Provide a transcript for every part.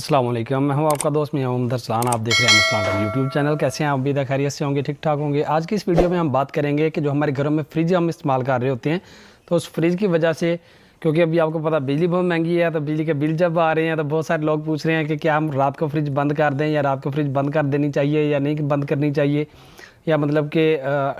अस्सलाम वालेकुम, मैं हूं आपका दोस्त मियां मोहम्मद अरसलान। आप देख रहे हैं अरसलान यूट्यूब चैनल। कैसे हैं आप? भी खैरियत से होंगे, ठीक ठाक होंगे। आज की इस वीडियो में हम बात करेंगे कि जो हमारे घरों में फ्रिज हम इस्तेमाल कर रहे होते हैं, तो उस फ्रिज की वजह से, क्योंकि अभी आपको पता बिजली बहुत महंगी है, तो बिजली के बिल जब आ रहे हैं तो बहुत सारे लोग पूछ रहे हैं कि क्या हम रात को फ्रिज बंद कर दें, या रात को फ्रिज बंद कर देनी चाहिए या नहीं बंद करनी चाहिए, या मतलब कि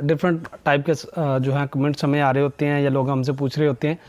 डिफरेंट टाइप के जो है कमेंट्स हमें आ रहे होते हैं या लोग हमसे पूछ रहे होते हैं।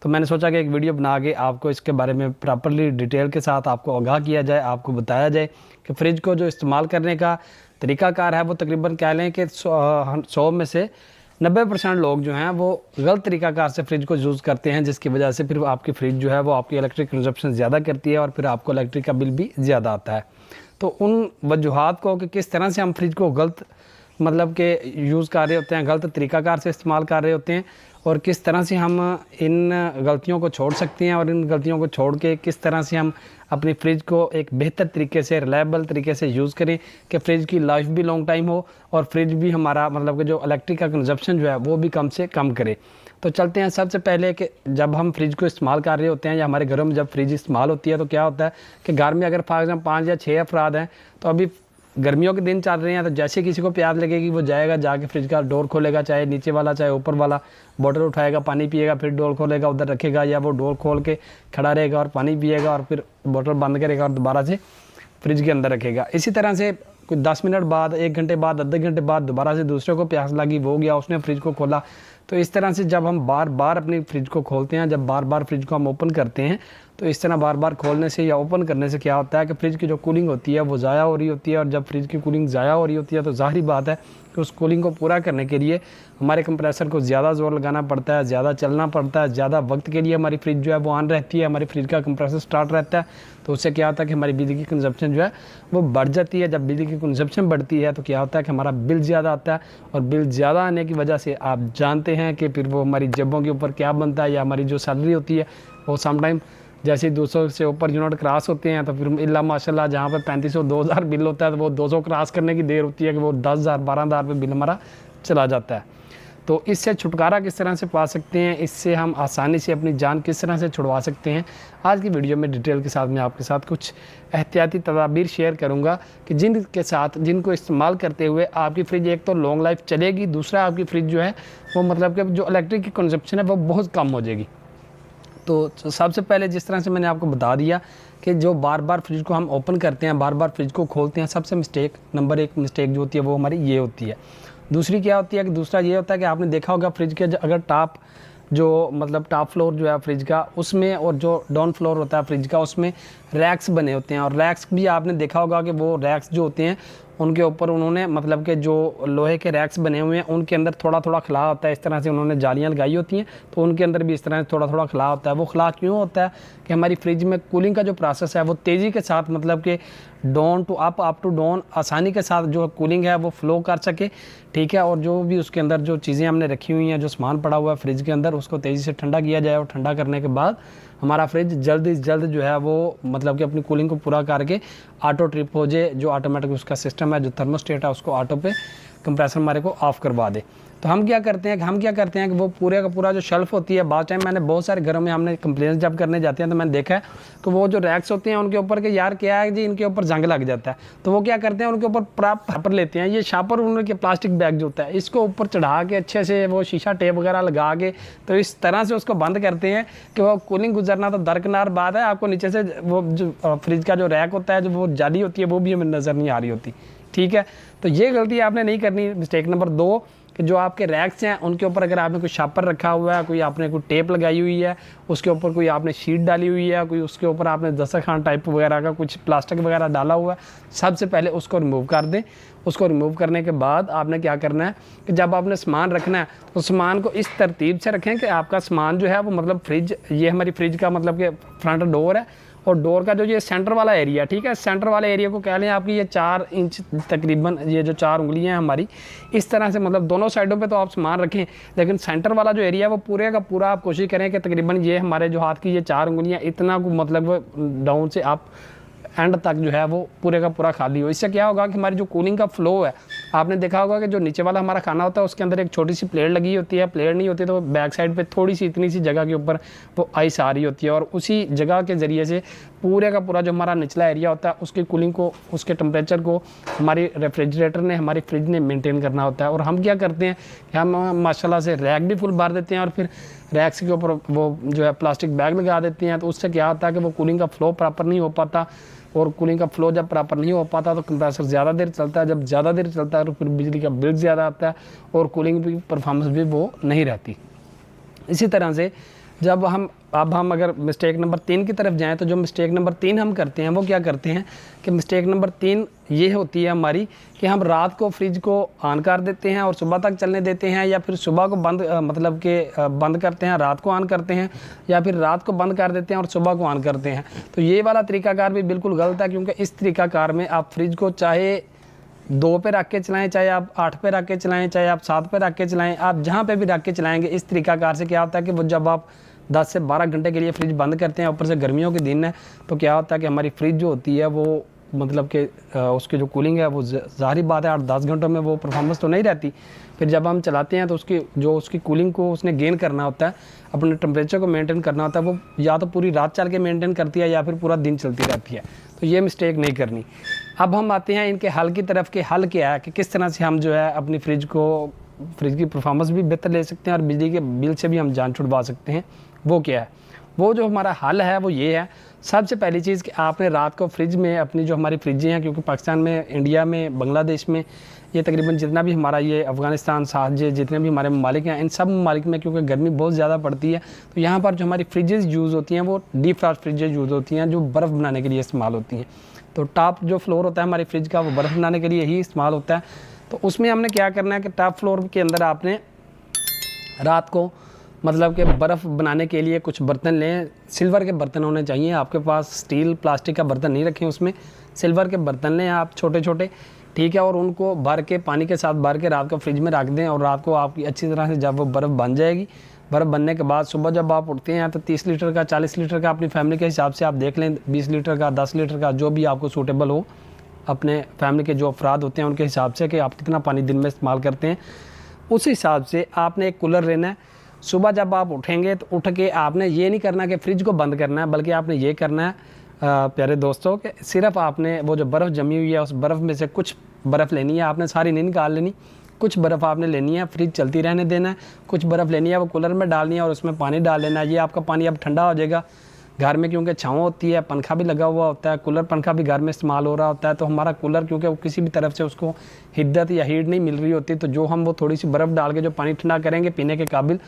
तो मैंने सोचा कि एक वीडियो बना के आपको इसके बारे में प्रॉपरली डिटेल के साथ आपको आगाह किया जाए, आपको बताया जाए कि फ़्रिज को जो इस्तेमाल करने का तरीक़ाकार है वो तकरीबन कह लें कि 100 में से 90% लोग जो हैं वो गलत तरीक़ाकार से फ्रिज को यूज़ करते हैं, जिसकी वजह से फिर आपकी फ्रिज जो है वो आपकी इलेक्ट्रिक कंजप्शन ज़्यादा करती है और फिर आपको इलेक्ट्रिक का बिल भी ज़्यादा आता है। तो उन वजूहात को कि किस तरह से हम फ्रिज को गलत मतलब के यूज़ कर रहे होते हैं, गलत तरीक़ाकार से इस्तेमाल कर रहे होते हैं, और किस तरह से हम इन गलतियों को छोड़ सकते हैं, और इन गलतियों को छोड़ के किस तरह से हम अपनी फ्रिज को एक बेहतर तरीके से, रिलायबल तरीके से यूज़ करें कि फ्रिज की लाइफ भी लॉन्ग टाइम हो और फ्रिज भी हमारा मतलब कि जो इलेक्ट्रिक का कंजप्शन जो है वो भी कम से कम करे। तो चलते हैं सबसे पहले कि जब हम फ्रिज को इस्तेमाल कर रहे होते हैं या हमारे घरों में जब फ्रिज इस्तेमाल होती है तो क्या होता है कि घर में अगर फॉर एग्जाम्पल 5 या 6 अफराद हैं, तो अभी गर्मियों के दिन चल रहे हैं, तो जैसे किसी को प्यास लगेगी वो जाएगा, जाके फ्रिज का डोर खोलेगा, चाहे नीचे वाला चाहे ऊपर वाला, बोतल उठाएगा, पानी पिएगा, फिर डोर खोलेगा, उधर रखेगा, या वो डोर खोल के खड़ा रहेगा और पानी पिएगा और फिर बोतल बंद करेगा और दोबारा से फ्रिज के अंदर रखेगा। इसी तरह से कुछ 10 मिनट बाद, 1 घंटे बाद, आधे घंटे बाद दोबारा से दूसरे को प्यास लगी, वो गया, उसने फ्रिज को खोला। तो इस तरह से जब हम बार बार अपनी फ्रिज को खोलते हैं, जब बार बार फ्रिज को हम ओपन करते हैं, तो इस तरह बार बार खोलने से या ओपन करने से क्या होता है कि फ्रिज की जो कूलिंग होती है वो ज़ाया हो रही होती है, और जब फ्रिज की कूलिंग ज़ाया हो रही होती है तो ज़ाहिर बात है कि उस कूलिंग को पूरा करने के लिए हमारे कंप्रेसर को ज़्यादा ज़ोर लगाना पड़ता है, ज़्यादा चलना पड़ता है, ज़्यादा वक्त के लिए हमारी फ्रिज जो है वो ऑन रहती है, हमारी फ्रिज का कंप्रेसर स्टार्ट रहता है। तो उससे क्या होता है कि हमारी बिजली की कंजप्शन जो है वो बढ़ जाती है। जब बिजली की कंजप्शन बढ़ती है तो क्या होता है कि हमारा बिल ज़्यादा आता है, और बिल ज़्यादा आने की वजह से आप जानते हैं कि फिर वो हमारी जेबों के ऊपर क्या बनता है, या हमारी जो सैलरी होती है वो समटाइम जैसे 200 से ऊपर यूनिट क्रॉस होते हैं तो फिर इल्ला माशाल्लाह जहाँ पे 3500 2000 बिल होता है, तो वो 200 क्रॉस करने की देर होती है कि वो 10,000 12,000 पे बिल हमारा चला जाता है। तो इससे छुटकारा किस तरह से पा सकते हैं, इससे हम आसानी से अपनी जान किस तरह से छुड़वा सकते हैं, आज की वीडियो में डिटेल के साथ मैं आपके साथ कुछ एहतियाती तदाबीर शेयर करूंगा कि जिनको इस्तेमाल करते हुए आपकी फ्रिज एक तो लॉन्ग लाइफ चलेगी, दूसरा आपकी फ्रिज जो है वो मतलब कि जो इलेक्ट्रिक की कंजप्शन है वो बहुत कम हो जाएगी। तो सबसे पहले जिस तरह से मैंने आपको बता दिया कि जो बार बार फ्रिज को हम ओपन करते हैं, बार बार फ्रिज को खोलते हैं, सबसे नंबर 1 मिस्टेक जो होती है वो हमारी ये होती है। दूसरी क्या होती है कि दूसरा ये होता है कि आपने देखा होगा फ्रिज के अगर टॉप फ्लोर जो है फ्रिज का उसमें, और जो डाउन फ्लोर होता है फ्रिज का उसमें रैक्स बने होते हैं, और रैक्स भी आपने देखा होगा कि वो रैक्स जो होते हैं उनके ऊपर उन्होंने मतलब कि जो लोहे के रैक्स बने हुए हैं उनके अंदर थोड़ा थोड़ा खला होता है। इस तरह से उन्होंने जालियाँ लगाई होती हैं, तो उनके अंदर भी इस तरह से थोड़ा थोड़ा खला होता है। वो खला क्यों होता है कि हमारी फ्रिज में कूलिंग का जो प्रोसेस है वो तेज़ी के साथ मतलब कि down to up to down आसानी के साथ जो कूलिंग है वो फ्लो कर सके, ठीक है। और जो भी उसके अंदर जो चीज़ें हमने रखी हुई हैं, जो सामान पड़ा हुआ है फ्रिज के अंदर, उसको तेज़ी से ठंडा किया जाए, और ठंडा करने के बाद हमारा फ्रिज जल्द से जल्द जो है वो मतलब कि अपनी कूलिंग को पूरा करके ऑटो ट्रिप हो जाए। जो ऑटोमेटिक उसका सिस्टम है, जो थर्मोस्टेट है, उसको ऑटो पे कंप्रेसर हमारे को ऑफ़ करवा दे। तो हम क्या करते हैं कि वो पूरे का पूरा जो शेल्फ होती है, बाद टाइम मैंने बहुत सारे घरों में हमने कंप्लेंट जब करने जाते हैं तो मैंने देखा है कि वो जो रैक्स होते हैं उनके ऊपर के यार क्या है जी, इनके ऊपर जंग लग जाता है। तो वो क्या करते हैं, उनके ऊपर शापर लेते हैं, ये शापर उनके प्लास्टिक बैग जो होता है इसको ऊपर चढ़ा के अच्छे से वो शीशा टेप वगैरह लगा के, तो इस तरह से उसको बंद करते हैं कि वो कूलिंग गुजरना तो दरकिनार बात है, आपको नीचे से वो जो फ्रिज का जो रैक होता है, जो वो जाली होती है वो भी हमें नज़र नहीं आ रही होती, ठीक है। तो ये गलती आपने नहीं करनी। मिस्टेक नंबर 2 कि जो आपके रैक्स हैं उनके ऊपर अगर आपने कोई शापर रखा हुआ है, कोई आपने कोई टेप लगाई हुई है, उसके ऊपर कोई आपने शीट डाली हुई है, कोई उसके ऊपर आपने दस्तरखान टाइप वगैरह का कुछ प्लास्टिक वगैरह डाला हुआ है, सबसे पहले उसको रिमूव कर दें। उसको रिमूव करने के बाद आपने क्या करना है कि जब आपने सामान रखना है तो सामान को इस तरतीब से रखें कि आपका सामान जो है वो मतलब फ्रिज, ये हमारी फ्रिज का मतलब कि फ्रंट डोर है, और डोर का जो ये सेंटर वाला एरिया, ठीक है, सेंटर वाले एरिया को कह लें आपकी ये 4 इंच तकरीबन, ये जो 4 उंगलियां हैं हमारी, इस तरह से मतलब दोनों साइडों पे तो आप सामान रखें, लेकिन सेंटर वाला जो एरिया है वो पूरे का पूरा आप कोशिश करें कि तकरीबन ये हमारे जो हाथ की ये 4 उंगलियां इतना को मतलब डाउन से आप एंड तक जो है वो पूरे का पूरा खाली हो। इससे क्या होगा कि हमारी जो कूलिंग का फ्लो है, आपने देखा होगा कि जो नीचे वाला हमारा खाना होता है उसके अंदर एक छोटी सी प्लेट लगी होती है, प्लेट नहीं होती तो बैक साइड पे थोड़ी सी इतनी सी जगह के ऊपर वो आइस आ रही होती है, और उसी जगह के ज़रिए से पूरे का पूरा जो हमारा निचला एरिया होता है उसकी कूलिंग को, उसके टेम्परेचर को हमारी रेफ्रिजरेटर ने, हमारी फ्रिज ने मेंटेन करना होता है। और हम क्या करते हैं कि हम माशाल्लाह से रैक भी फुल भर देते हैं और फिर रैक्स के ऊपर वो जो है प्लास्टिक बैग लगा देते हैं, तो उससे क्या होता है कि वो कूलिंग का फ्लो प्रॉपर नहीं हो पाता, और कूलिंग का फ्लो जब प्रॉपर नहीं हो पाता तो कंप्रेसर ज़्यादा देर चलता है, जब ज़्यादा देर चलता है तो फिर बिजली का बिल ज़्यादा आता है और कूलिंग की परफॉर्मेंस भी वो नहीं रहती। इसी तरह से जब हम अगर मिस्टेक नंबर 3 की तरफ जाएं तो जो मिस्टेक नंबर 3 हम करते हैं वो क्या करते हैं कि मिस्टेक नंबर 3 ये होती है हमारी कि हम रात को फ्रिज को ऑन कर देते हैं और सुबह तक चलने देते हैं, या फिर सुबह को बंद करते हैं, रात को ऑन करते हैं, या फिर रात को बंद कर देते हैं और सुबह को ऑन करते हैं। तो ये वाला तरीकाकार भी बिल्कुल गलत है, क्योंकि इस तरीकाकार में आप फ्रिज को चाहे 2 पे रख के चलाएं, चाहे आप 8 पे रख के चलाएं, चाहे आप 7 पे रख के चलाएं, आप जहाँ पे भी रख के चलाएंगे, इस तरीकाकार से क्या होता है कि वो जब आप 10 से 12 घंटे के लिए फ्रिज बंद करते हैं, ऊपर से गर्मियों के दिन है, तो क्या होता है कि हमारी फ्रिज जो होती है वो मतलब कि उसकी जो कूलिंग है वो ज़ाहिर बात है 8-10 घंटों में वो परफॉर्मेंस तो नहीं रहती। फिर जब हम चलाते हैं तो उसकी कूलिंग को उसने गेन करना होता है, अपने टेम्परेचर को मेंटेन करना होता है, वो या तो पूरी रात चल के मेंटेन करती है या फिर पूरा दिन चलती रहती है। तो ये मिस्टेक नहीं करनी। अब हम आते हैं इनके हल की तरफ कि हल क्या है, कि किस तरह से हम जो है अपनी फ्रिज की परफॉर्मेंस भी बेहतर ले सकते हैं और बिजली के बिल से भी हम जान छुड़वा सकते हैं। वो क्या है, वो जो हमारा हल है वो ये है। सबसे पहली चीज़ कि आपने रात को फ्रिज में अपनी जो हमारी फ्रिजें हैं, क्योंकि पाकिस्तान में, इंडिया में, बांग्लादेश में, ये तकरीबन जितना भी हमारा ये अफ़गानिस्तान, साथ जितने भी हमारे ममालिक हैं, इन सब ममालिक में क्योंकि गर्मी बहुत ज़्यादा पड़ती है, तो यहाँ पर जो हमारी फ्रिजेज़ यूज़ होती हैं वो डीप फ्रॉस्ट फ्रिजेज़ यूज़ होती हैं जो बर्फ़ बनाने के लिए इस्तेमाल होती हैं। तो टॉप जो फ्लोर होता है हमारी फ्रिज का वो बर्फ़ बनाने के लिए ही इस्तेमाल होता है। तो उसमें हमने क्या करना है कि टॉप फ्लोर के अंदर आपने रात को मतलब कि बर्फ़ बनाने के लिए कुछ बर्तन लें। सिल्वर के बर्तन होने चाहिए आपके पास, स्टील प्लास्टिक का बर्तन नहीं रखें उसमें, सिल्वर के बर्तन लें आप छोटे छोटे, ठीक है, और उनको भर के पानी के साथ भर के रात को फ्रिज में रख दें। और रात को आपकी अच्छी तरह से जब वो बर्फ़ बन जाएगी, बर्फ़ बनने के बाद सुबह जब आप उठते हैं तो 30 लीटर का, 40 लीटर का अपनी फैमिली के हिसाब से आप देख लें, 20 लीटर का, 10 लीटर का, जो भी आपको सूटेबल हो अपने फैमिली के जो अफराद होते हैं उनके हिसाब से कि आप कितना पानी दिन में इस्तेमाल करते हैं, उस हिसाब से आपने एक कूलर लेना है। सुबह जब आप उठेंगे तो उठ के आपने ये नहीं करना कि फ्रिज को बंद करना है, बल्कि आपने ये करना है प्यारे दोस्तों कि सिर्फ आपने वो जो बर्फ़ जमी हुई है उस बर्फ़ में से कुछ बर्फ़ लेनी है, आपने सारी नहीं निकाल लेनी, कुछ बर्फ़ आपने लेनी है, फ्रिज चलती रहने देना है, कुछ बर्फ़ लेनी है वो कूलर में डालनी है और उसमें पानी डाल लेना है। ये आपका पानी अब ठंडा हो जाएगा। घर में क्योंकि छाँव होती है, पंखा भी लगा हुआ होता है, कूलर पंखा भी घर में इस्तेमाल हो रहा होता है, तो हमारा कूलर क्योंकि वो किसी भी तरफ से उसको हिद्दत या हीट नहीं मिल रही होती, तो जो हम वो थोड़ी सी बर्फ़ डाल के जो पानी ठंडा करेंगे पीने के काबिल,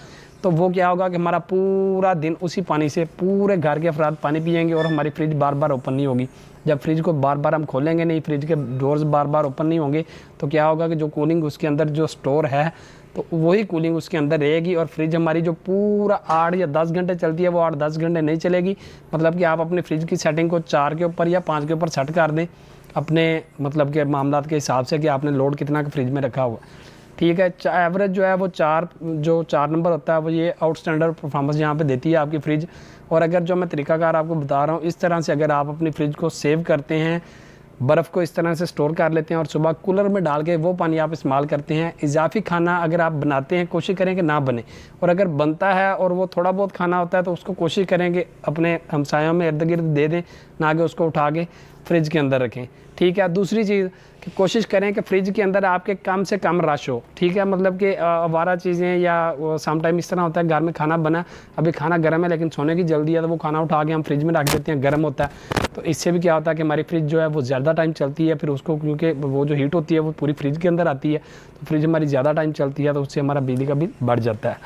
तो वो क्या होगा कि हमारा पूरा दिन उसी पानी से पूरे घर के अफराद पानी पिएंगे और हमारी फ्रिज बार बार ओपन नहीं होगी। जब फ्रिज को बार बार हम खोलेंगे नहीं, फ्रिज के डोर्स बार बार ओपन नहीं होंगे, तो क्या होगा कि जो कूलिंग उसके अंदर जो स्टोर है तो वही कूलिंग उसके अंदर रहेगी और फ्रिज हमारी जो पूरा 8 या 10 घंटे चलती है वो 8-10 घंटे नहीं चलेगी। मतलब कि आप अपने फ्रिज की सेटिंग को 4 के ऊपर या 5 के ऊपर सेट कर दें अपने मतलब के मामलात के हिसाब से कि आपने लोड कितना का फ्रिज में रखा हुआ, ठीक है। एवरेज जो है वो 4 नंबर होता है, वो ये आउटस्टैंडर्ड परफॉर्मेंस यहाँ पे देती है आपकी फ्रिज। और अगर जो मैं तरीकाकार आपको बता रहा हूँ, इस तरह से अगर आप अपनी फ्रिज को सेव करते हैं, बर्फ़ को इस तरह से स्टोर कर लेते हैं और सुबह कूलर में डाल के वो पानी आप इस्तेमाल करते हैं। इजाफी खाना अगर आप बनाते हैं कोशिश करें कि ना बने, और अगर बनता है और वो थोड़ा बहुत खाना होता है तो उसको कोशिश करें कि अपने हमसायों में इर्द गिर्द दे दें, ना कि उसको उठा के फ्रिज के अंदर रखें, ठीक है। दूसरी चीज़ कि कोशिश करें कि फ्रिज के अंदर आपके कम से कम रश हो, ठीक है। मतलब कि आवारा चीज़ें या समटाइम इस तरह होता है घर में खाना बना, अभी खाना गर्म है लेकिन सोने की जल्दी है, तो वो खाना उठा के हम फ्रिज में रख देते हैं, गर्म होता है, तो इससे भी क्या होता है कि हमारी फ्रिज जो है वो ज़्यादा टाइम चलती है। फिर उसको क्योंकि वो जो हीट होती है वो पूरी फ्रिज के अंदर आती है, तो फ्रिज हमारी ज़्यादा टाइम चलती है, तो उससे हमारा बिजली का बिल बढ़ जाता है।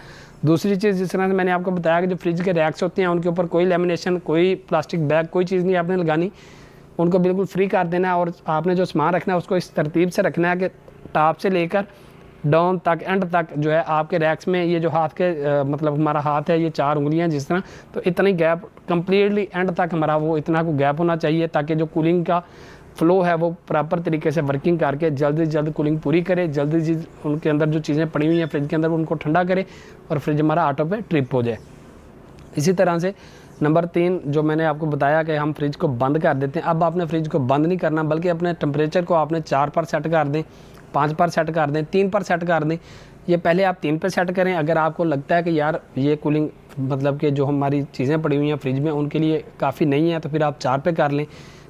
दूसरी चीज़, जिस तरह से मैंने आपको बताया कि जो फ्रिज के रैक्स होते हैं उनके ऊपर कोई लेमिनेशन, कोई प्लास्टिक बैग, कोई चीज़ नहीं आपने लगानी, उनको बिल्कुल फ्री कर देना है। और आपने जो सामान रखना है उसको इस तरतीब से रखना है कि टॉप से लेकर डाउन तक, एंड तक जो है आपके रैक्स में, ये जो हाथ के मतलब हमारा हाथ है ये 4 उंगलियां जिस तरह, तो इतनी गैप कंप्लीटली एंड तक हमारा वो इतना को गैप होना चाहिए, ताकि जो कूलिंग का फ्लो है वो प्रॉपर तरीके से वर्किंग करके जल्दी से जल्द कूलिंग पूरी करे, जल्दी से उनके अंदर जो चीज़ें पड़ी हुई हैं फ्रिज के अंदर उनको ठंडा करे और फ्रिज हमारा ऑटो पे ट्रिप हो जाए। इसी तरह से नंबर 3 जो मैंने आपको बताया कि हम फ्रिज को बंद कर देते हैं। अब आपने फ्रिज को बंद नहीं करना, बल्कि अपने टेम्परेचर को आपने 4 पर सेट कर दें, 5 पर सेट कर दें, 3 पर सेट कर दें। ये पहले आप 3 पर सेट करें। अगर आपको लगता है कि यार ये कूलिंग मतलब कि जो हमारी चीज़ें पड़ी हुई हैं फ्रिज में उनके लिए काफ़ी नहीं है, तो फिर आप 4 पे कर लें।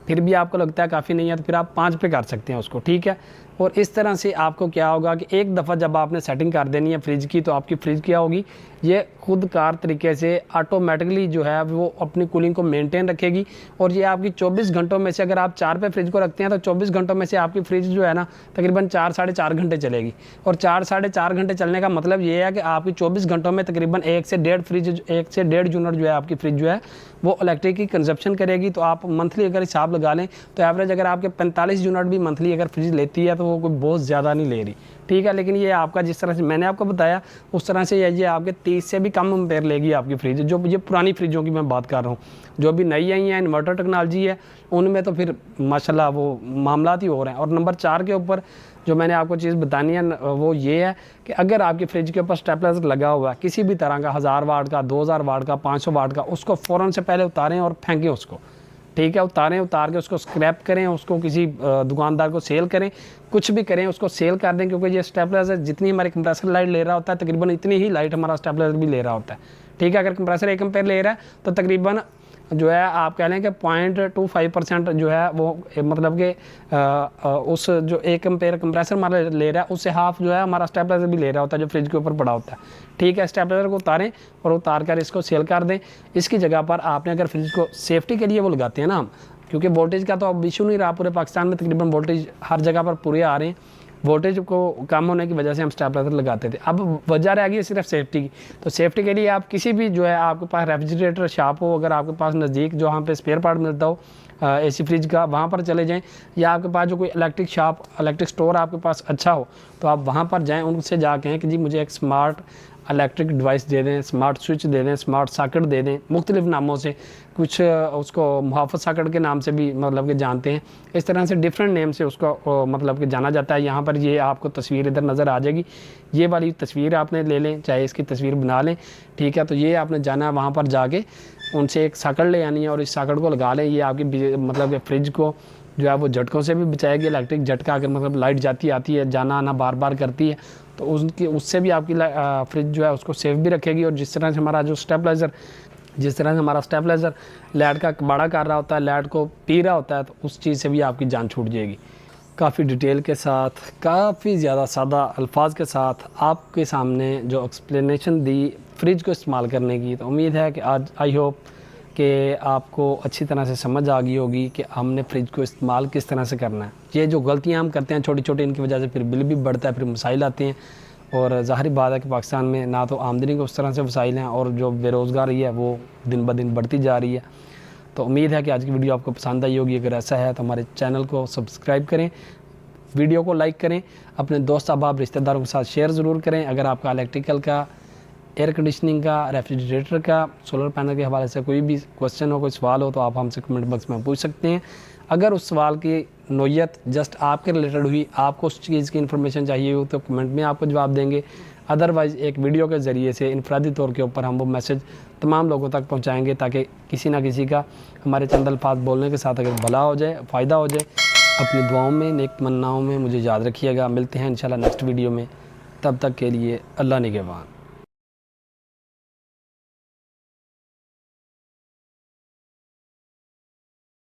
फिर भी आपको लगता है काफ़ी नहीं है तो फिर आप 5 पे कर सकते हैं उसको, ठीक है। और इस तरह से आपको क्या होगा कि एक दफ़ा जब आपने सेटिंग कर देनी है फ्रिज की, तो आपकी फ्रिज क्या होगी, ये खुद कार तरीके से ऑटोमेटिकली जो है वो अपनी कूलिंग को मेंटेन रखेगी। और ये आपकी 24 घंटों में से, अगर आप 4 पे फ्रिज को रखते हैं तो 24 घंटों में से आपकी फ्रिज जो है ना तकरीबन 4 साढ़े 4 घंटे चलेगी। और 4 साढ़े 4 घंटे चलने का मतलब ये है कि आपकी 24 घंटों में तकरीबन 1 से 1.5 यूनिट जो है आपकी फ्रिज जो है वो इलेक्ट्रिक की कंजप्शन करेगी। तो आप मंथली अगर हिसाब लगा लें तो एवरेज अगर आपके 45 यूनिट भी मंथली अगर फ्रिज लेती है तो वो कोई बहुत ज़्यादा नहीं ले रही, ठीक है। लेकिन ये आपका जिस तरह से मैंने आपको बताया उस तरह से ये आपके 30 से भी कम एम्पेयर लेगी आपकी फ्रिज। जो ये पुरानी फ्रिजों की मैं बात कर रहा हूँ, जो अभी नई आई हैं इन्वर्टर टेक्नोलॉजी है उनमें तो फिर माशाल्लाह वो मामला ही हो रहे हैं। और नंबर 4 के ऊपर जो मैंने आपको चीज़ बतानी है वो ये है कि अगर आपकी फ्रिज के ऊपर स्टेबलाइजर लगा हुआ है किसी भी तरह का, 1000 वाट का, 2000 वाट का, 500 वाट का, उसको फ़ौरन से पहले उतारें और फेंकें उसको, ठीक है। उतार के उसको स्क्रैप करें, उसको किसी दुकानदार को सेल करें, कुछ भी करें उसको सेल कर दें। क्योंकि ये स्टेबलाइजर जितनी हमारे कंप्रेसर लाइट ले रहा होता है तकरीबन इतनी ही लाइट हमारा स्टेबलाइजर भी ले रहा होता है, ठीक है। अगर कंप्रेसर 1 एम्पेयर ले रहा है तो तकरीबन जो है आप कह लें कि 0.25% जो है वो मतलब कि उस जो 1 एम्पेयर कंप्रेसर हमारा ले रहा है उससे हाफ जो है हमारा स्टेबलाइजर भी ले रहा होता है जो फ्रिज के ऊपर पड़ा होता है, ठीक है। स्टेबलाइजर को उतारें और उतार कर इसको सेल कर दें। इसकी जगह पर आपने अगर फ्रिज को सेफ्टी के लिए वो लगाते हैं ना हम, क्योंकि वोल्टेज का तो अब इशू नहीं रहा, पूरे पाकिस्तान में तकरीबन वोल्टेज हर जगह पर पूरे आ रहे हैं, वोल्टेज को कम होने की वजह से हम स्टेबलाइजर लगाते थे। अब वजह रह गई सिर्फ सेफ्टी की। तो सेफ्टी के लिए आप किसी भी जो है आपके पास रेफ्रिजरेटर शॉप हो, अगर आपके पास नज़दीक जो वहाँ पे स्पेयर पार्ट मिलता हो एसी फ्रिज का, वहाँ पर चले जाएं। या आपके पास जो कोई इलेक्ट्रिक शॉप, इलेक्ट्रिक स्टोर आपके पास अच्छा हो तो आप वहाँ पर जाएँ, उनसे जा कहें कि जी मुझे एक स्मार्ट इलेक्ट्रिक डिवाइस दे दें, स्मार्ट स्विच दे दें, स्मार्ट सॉकेट दे दें, मुख्तलिफ नामों से, कुछ उसको मुहाफ़त सॉकेट के नाम से भी मतलब कि जानते हैं। इस तरह से डिफरेंट नेम से उसको मतलब कि जाना जाता है। यहाँ पर ये आपको तस्वीर इधर नज़र आ जाएगी, ये वाली तस्वीर आपने ले लें, चाहे इसकी तस्वीर बना लें, ठीक है। तो ये आपने जाना है वहाँ पर जाके उनसे एक सॉकेट ले आनी है और इस सॉकेट को लगा लें। ये आपकी मतलब कि फ्रिज को जो है वो झटकों से भी बचाएगी। इलेक्ट्रिक झटका अगर मतलब लाइट जाती आती है, जाना आना बार बार करती है, तो उससे भी आपकी फ्रिज जो है उसको सेफ भी रखेगी। और जिस तरह से हमारा स्टेबलाइज़र लाइट का कबाड़ा कर रहा होता है, लाइट को पी रहा होता है, तो उस चीज़ से भी आपकी जान छूट जाएगी। काफ़ी डिटेल के साथ, काफ़ी ज़्यादा सादा अल्फाज के साथ आपके सामने जो एक्सप्लेनेशन दी फ्रिज को इस्तेमाल करने की, तो उम्मीद है कि आज आई होप कि आपको अच्छी तरह से समझ आ गई होगी कि हमने फ्रिज को इस्तेमाल किस तरह से करना है। ये जो गलतियां हम करते हैं छोटी छोटी, इनकी वजह से फिर बिल भी बढ़ता है, फिर मसाइल आते हैं। और ज़ाहिर बात है कि पाकिस्तान में ना तो आमदनी के उस तरह से वसाइल हैं और जो बेरोज़गारी है वो दिन ब दिन बढ़ती जा रही है। तो उम्मीद है कि आज की वीडियो आपको पसंद आई होगी। अगर ऐसा है तो हमारे चैनल को सब्सक्राइब करें, वीडियो को लाइक करें, अपने दोस्त अहबाब रिश्तेदारों के साथ शेयर ज़रूर करें। अगर आपका इलेक्ट्रिकल का, एयर कंडीशनिंग का, रेफ्रिजरेटर का, सोलर पैनल के हवाले से कोई भी क्वेश्चन हो, कोई सवाल हो, तो आप हमसे कमेंट बॉक्स में पूछ सकते हैं। अगर उस सवाल की नोयत जस्ट आपके रिलेटेड हुई, आपको उस चीज़ की इन्फॉर्मेशन चाहिए हो, तो कमेंट में आपको जवाब देंगे। अदरवाइज़ एक वीडियो के ज़रिए से इनफरादी तौर के ऊपर हम वो मैसेज तमाम लोगों तक पहुँचाएँगे, ताकि किसी ना किसी का हमारे चंद अल्फाज बोलने के साथ अगर भला हो जाए, फ़ायदा हो जाए। अपनी दुआओं में, नेक तमन्नाओं में मुझे याद रखिएगा। मिलते हैं इंशाल्लाह नेक्स्ट वीडियो में, तब तक के लिए अल्लाह निगहबान।